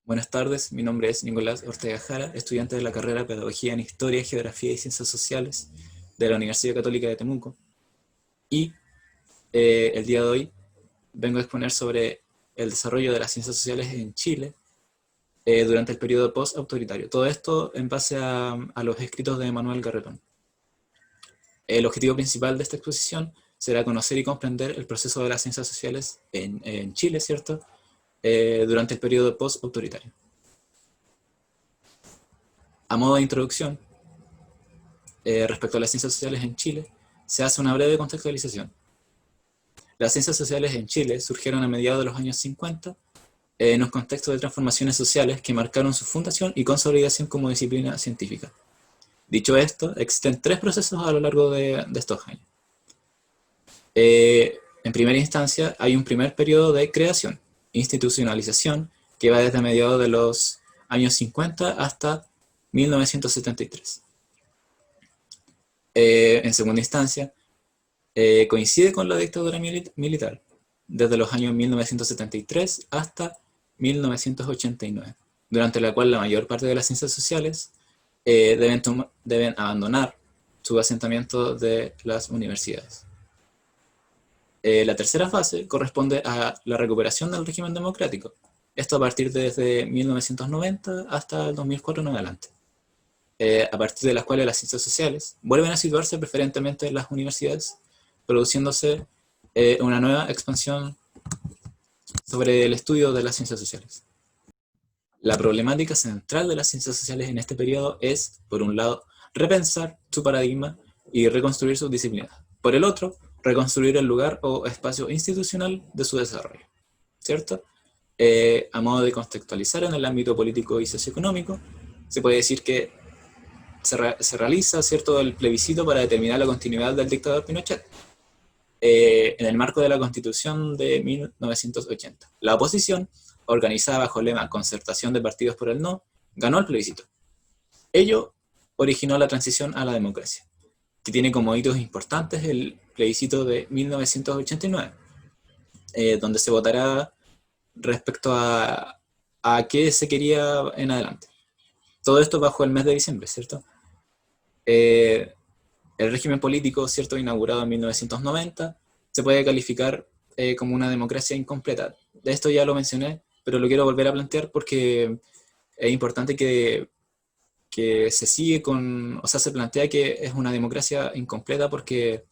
Buenas tardes, mi nombre es Nicolás Ortega Jara, estudiante de la carrera Pedagogía en Historia, Geografía y Ciencias Sociales de la Universidad Católica de Temuco. Y el día de hoy vengo a exponer sobre el desarrollo de las ciencias sociales en Chile durante el periodo post-autoritario. Todo esto en base a los escritos de Manuel Garretón. El objetivo principal de esta exposición será conocer y comprender el proceso de las ciencias sociales en Chile, ¿cierto? Durante el periodo post-autoritario. A modo de introducción, respecto a las ciencias sociales en Chile, se hace una breve contextualización. Las ciencias sociales en Chile surgieron a mediados de los años 50 en un contexto de transformaciones sociales que marcaron su fundación y consolidación como disciplina científica. Dicho esto, existen tres procesos a lo largo de estos años. En primera instancia, hay un primer periodo de creación, institucionalización, que va desde mediados de los años 50 hasta 1973. En segunda instancia, coincide con la dictadura militar, desde los años 1973 hasta 1989, durante la cual la mayor parte de las ciencias sociales deben abandonar su asentamiento de las universidades. La tercera fase corresponde a la recuperación del régimen democrático, esto a partir de desde 1990 hasta el 2004 en adelante. A partir de las cuales las ciencias sociales vuelven a situarse preferentemente en las universidades, produciéndose una nueva expansión sobre el estudio de las ciencias sociales. La problemática central de las ciencias sociales en este periodo es, por un lado, repensar su paradigma y reconstruir sus disciplinas. Por el otro, reconstruir el lugar o espacio institucional de su desarrollo, ¿cierto? A modo de contextualizar en el ámbito político y socioeconómico, se puede decir que se realiza, ¿cierto?, el plebiscito para determinar la continuidad del dictador Pinochet en el marco de la Constitución de 1980. La oposición, organizada bajo el lema Concertación de Partidos por el No, ganó el plebiscito. Ello originó la transición a la democracia, que tiene como hitos importantes el plebiscito de 1989, donde se votará respecto a qué se quería en adelante. Todo esto bajo el mes de diciembre, ¿cierto? El régimen político, ¿cierto?, inaugurado en 1990, se puede calificar como una democracia incompleta. De esto ya lo mencioné, pero lo quiero volver a plantear porque es importante que se sigue con, o sea, se plantea que es una democracia incompleta porque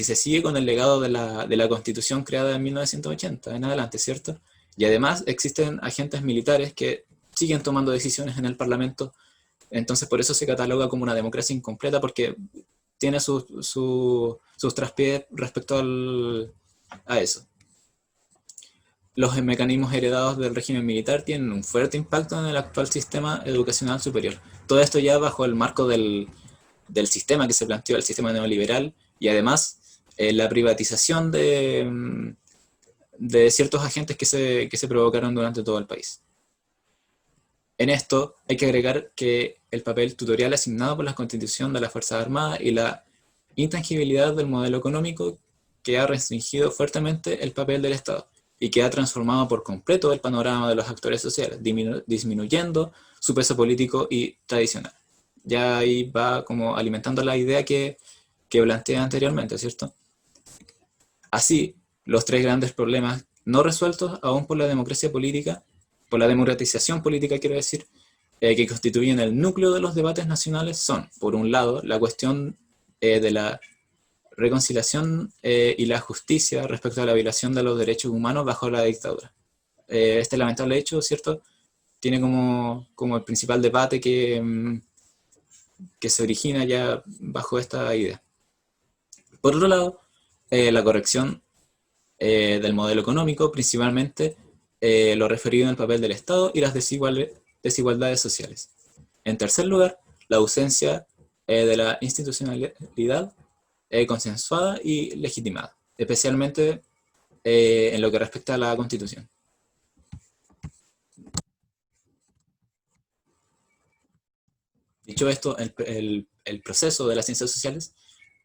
se sigue con el legado de la Constitución creada en 1980 en adelante, ¿cierto? Y además existen agentes militares que siguen tomando decisiones en el Parlamento. Entonces por eso se cataloga como una democracia incompleta, porque tiene sus traspiés respecto a eso. Los mecanismos heredados del régimen militar tienen un fuerte impacto en el actual sistema educacional superior. Todo esto ya bajo el marco del sistema que se planteó, el sistema neoliberal, y además la privatización de ciertos agentes que se provocaron durante todo el país. En esto hay que agregar que el papel tutorial asignado por la Constitución de las Fuerzas Armadas y la intangibilidad del modelo económico que ha restringido fuertemente el papel del Estado y que ha transformado por completo el panorama de los actores sociales, disminuyendo su peso político y tradicional. Ya ahí va como alimentando la idea que planteé anteriormente, ¿cierto? Así, los tres grandes problemas no resueltos aún por la democracia política, por la democratización política, quiero decir, que constituyen el núcleo de los debates nacionales son, por un lado, la cuestión de la reconciliación y la justicia respecto a la violación de los derechos humanos bajo la dictadura. Este lamentable hecho, ¿cierto?, tiene como el principal debate que se origina ya bajo esta idea. Por otro lado, la corrección del modelo económico, principalmente lo referido en el papel del Estado y las desigualdades sociales. En tercer lugar, la ausencia de la institucionalidad consensuada y legitimada, especialmente en lo que respecta a la Constitución. Dicho esto, el proceso de las ciencias sociales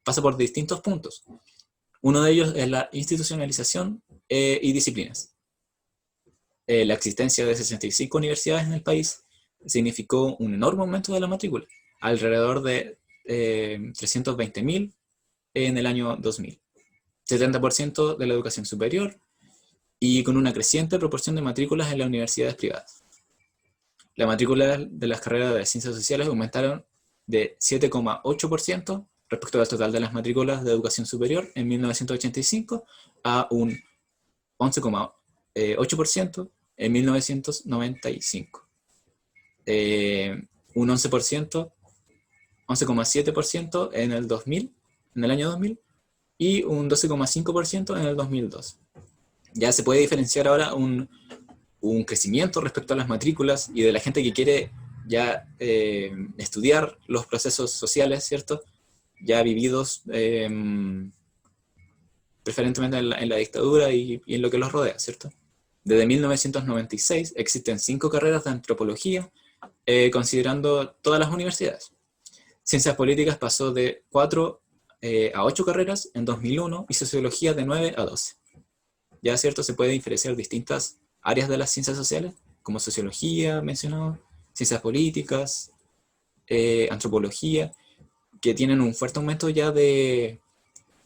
pasa por distintos puntos. Uno de ellos es la institucionalización y disciplinas. la existencia de 65 universidades en el país significó un enorme aumento de la matrícula, alrededor de 320.000 en el año 2000, 70% de la educación superior y con una creciente proporción de matrículas en las universidades privadas. La matrícula de las carreras de ciencias sociales aumentaron de 7,8% respecto al total de las matrículas de educación superior en 1985 a un 11,8% en 1995. Un 11,7% en el 2000, en el año 2000, y un 12,5% en el 2002. Ya se puede diferenciar ahora un crecimiento respecto a las matrículas y de la gente que quiere ya estudiar los procesos sociales, ¿cierto? Ya vividos preferentemente en la dictadura y en lo que los rodea, ¿cierto? Desde 1996 existen 5 carreras de antropología, considerando todas las universidades. Ciencias políticas pasó de 4 a 8 carreras en 2001 y sociología de 9 a 12. Ya, ¿cierto? Se puede diferenciar distintas áreas de las ciencias sociales, como sociología, mencionado, ciencias políticas, antropología, que tienen un fuerte aumento ya de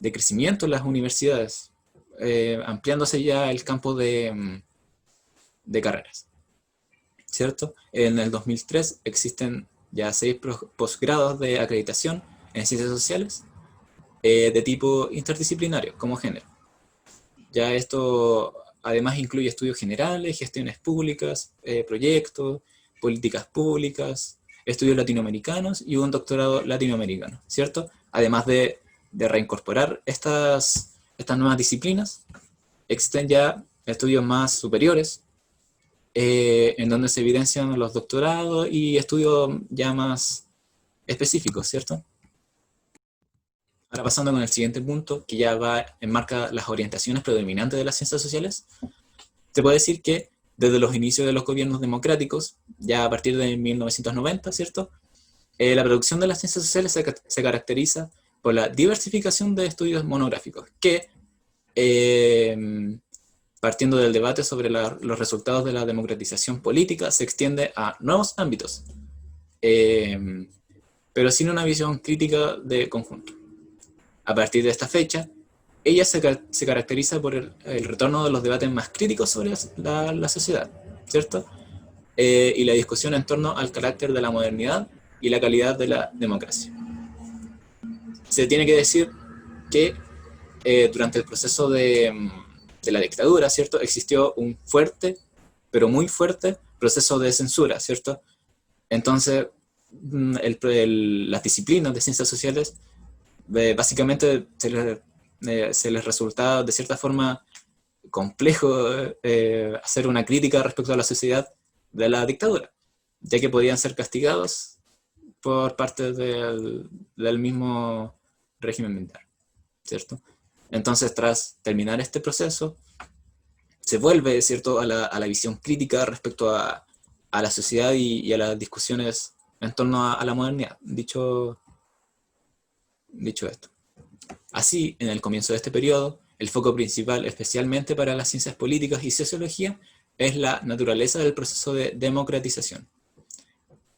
crecimiento en las universidades, ampliándose ya el campo de carreras, ¿cierto? En el 2003 existen ya 6 posgrados de acreditación en ciencias sociales de tipo interdisciplinario, como género. Ya esto además incluye estudios generales, gestiones públicas, proyectos, políticas públicas, estudios latinoamericanos y un doctorado latinoamericano, ¿cierto? Además de reincorporar estas nuevas disciplinas, existen ya estudios más superiores, en donde se evidencian los doctorados y estudios ya más específicos, ¿cierto? Ahora pasando con el siguiente punto, que ya enmarca las orientaciones predominantes de las ciencias sociales, se puede decir que desde los inicios de los gobiernos democráticos, ya a partir de 1990, ¿cierto? La producción de las ciencias sociales se caracteriza por la diversificación de estudios monográficos, que partiendo del debate sobre los resultados de la democratización política, se extiende a nuevos ámbitos, pero sin una visión crítica de conjunto. A partir de esta fecha, ella se caracteriza por el retorno de los debates más críticos sobre la sociedad, ¿cierto? Y la discusión en torno al carácter de la modernidad y la calidad de la democracia. Se tiene que decir que durante el proceso de la dictadura, ¿cierto? Existió un fuerte, pero muy fuerte, proceso de censura, ¿cierto? Entonces, las disciplinas de ciencias sociales básicamente se les resultaba de cierta forma complejo hacer una crítica respecto a la sociedad de la dictadura, ya que podían ser castigados por parte del mismo régimen militar, ¿cierto? Entonces, tras terminar este proceso, se vuelve, ¿cierto?, a la visión crítica respecto a la sociedad y a las discusiones en torno a la modernidad, dicho esto. Así, en el comienzo de este periodo, el foco principal, especialmente para las ciencias políticas y sociología, es la naturaleza del proceso de democratización,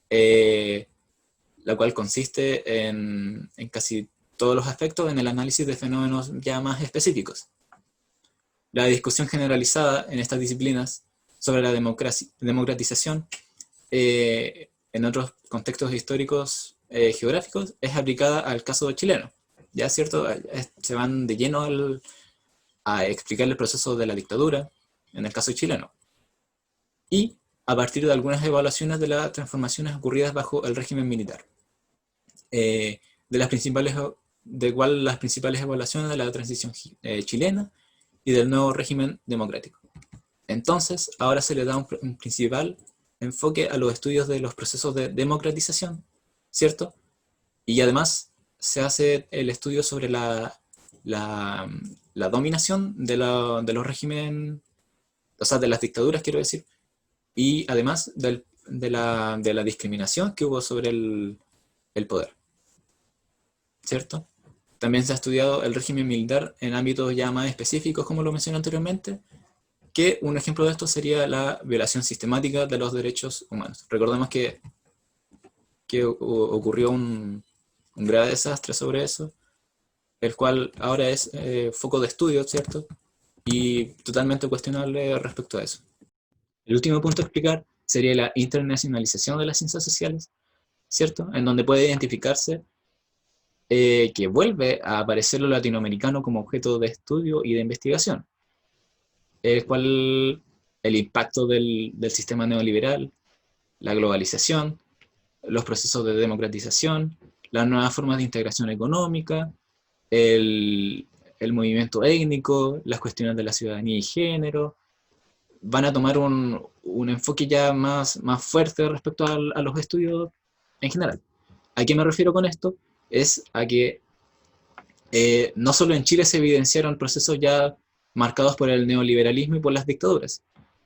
la cual consiste en casi todos los aspectos en el análisis de fenómenos ya más específicos. La discusión generalizada en estas disciplinas sobre la democratización en otros contextos históricos geográficos es aplicada al caso chileno. Ya es cierto, se van de lleno a explicar el proceso de la dictadura en el caso chileno. Y a partir de algunas evaluaciones de las transformaciones ocurridas bajo el régimen militar. De las principales evaluaciones de la transición chilena y del nuevo régimen democrático. Entonces, ahora se le da un principal enfoque a los estudios de los procesos de democratización, ¿cierto? Y además se hace el estudio sobre la dominación de los regímenes, o sea, de las dictaduras, quiero decir, y además de la discriminación que hubo sobre el poder, ¿cierto? También se ha estudiado el régimen militar en ámbitos ya más específicos, como lo mencioné anteriormente, que un ejemplo de esto sería la violación sistemática de los derechos humanos. Recordemos que ocurrió un grave desastre sobre eso, el cual ahora es foco de estudio, ¿cierto? Y totalmente cuestionable respecto a eso. El último punto a explicar sería la internacionalización de las ciencias sociales, ¿cierto? En donde puede identificarse que vuelve a aparecer lo latinoamericano como objeto de estudio y de investigación, el cual el impacto del sistema neoliberal, la globalización, los procesos de democratización, las nuevas formas de integración económica, el, el movimiento étnico, las cuestiones de la ciudadanía y género, van a tomar un enfoque ya más fuerte respecto a los estudios en general. ¿A qué me refiero con esto? Es a que no solo en Chile se evidenciaron procesos ya marcados por el neoliberalismo y por las dictaduras,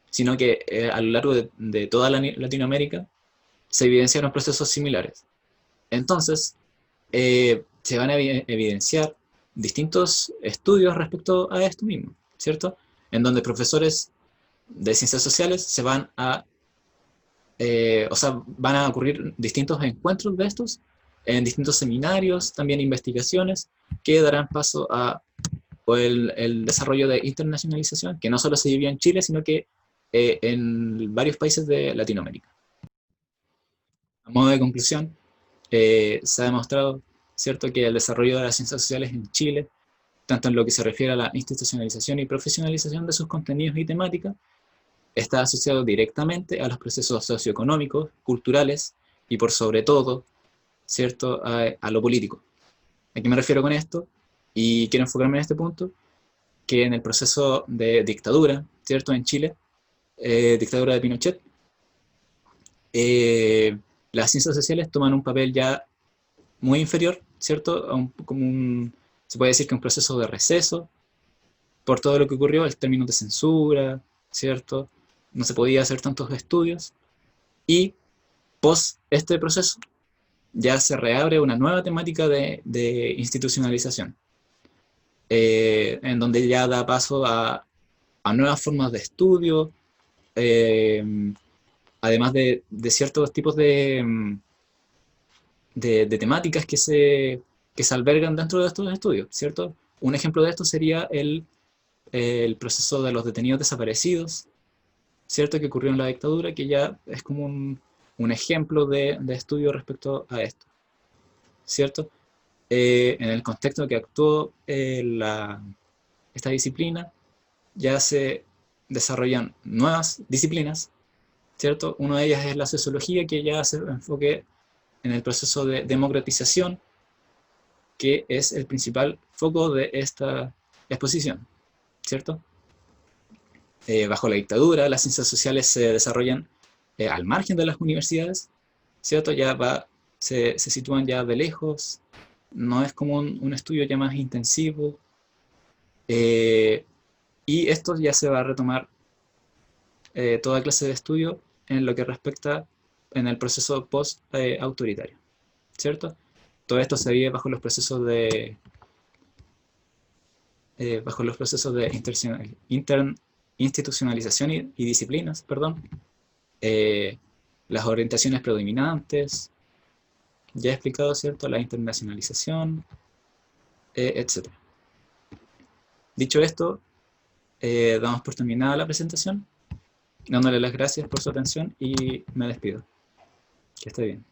sino que a lo largo de toda Latinoamérica se evidenciaron procesos similares. Entonces, se van a evidenciar distintos estudios respecto a esto mismo, ¿cierto? En donde profesores de ciencias sociales se van a, o sea, van a ocurrir distintos encuentros de estos, en distintos seminarios, también investigaciones, que darán paso a el desarrollo de internacionalización, que no solo se vivió en Chile, sino que en varios países de Latinoamérica. A modo de conclusión, se ha demostrado, ¿cierto?, que el desarrollo de las ciencias sociales en Chile, tanto en lo que se refiere a la institucionalización y profesionalización de sus contenidos y temáticas, está asociado directamente a los procesos socioeconómicos, culturales y por sobre todo, ¿cierto?, a lo político. ¿A qué me refiero con esto? Y quiero enfocarme en este punto, que en el proceso de dictadura, ¿cierto?, en Chile, dictadura de Pinochet, las ciencias sociales toman un papel ya muy inferior, ¿cierto?, se puede decir que un proceso de receso, por todo lo que ocurrió, el término de censura, ¿cierto? No se podía hacer tantos estudios, y post este proceso ya se reabre una nueva temática de institucionalización, en donde ya da paso a nuevas formas de estudio, eh, además de ciertos tipos de temáticas que se albergan dentro de estos estudios, ¿cierto? Un ejemplo de esto sería el proceso de los detenidos desaparecidos, ¿cierto? Que ocurrió en la dictadura, que ya es como un ejemplo de estudio respecto a esto, ¿cierto? En el contexto que actuó esta disciplina, ya se desarrollan nuevas disciplinas, ¿cierto? Una de ellas es la sociología, que ya se enfoque en el proceso de democratización, que es el principal foco de esta exposición, ¿cierto? Bajo la dictadura, las ciencias sociales se desarrollan al margen de las universidades, ¿cierto? Se sitúan ya de lejos, no es como un estudio ya más intensivo, eh, y esto ya se va a retomar toda clase de estudio en lo que respecta en el proceso post-autoritario, ¿cierto? Todo esto se vive bajo los procesos de institucionalización y disciplinas, perdón, eh, las orientaciones predominantes, ya he explicado, ¿cierto?, la internacionalización, etc. Dicho esto, damos por terminada la presentación, dándole las gracias por su atención y me despido. Que esté bien.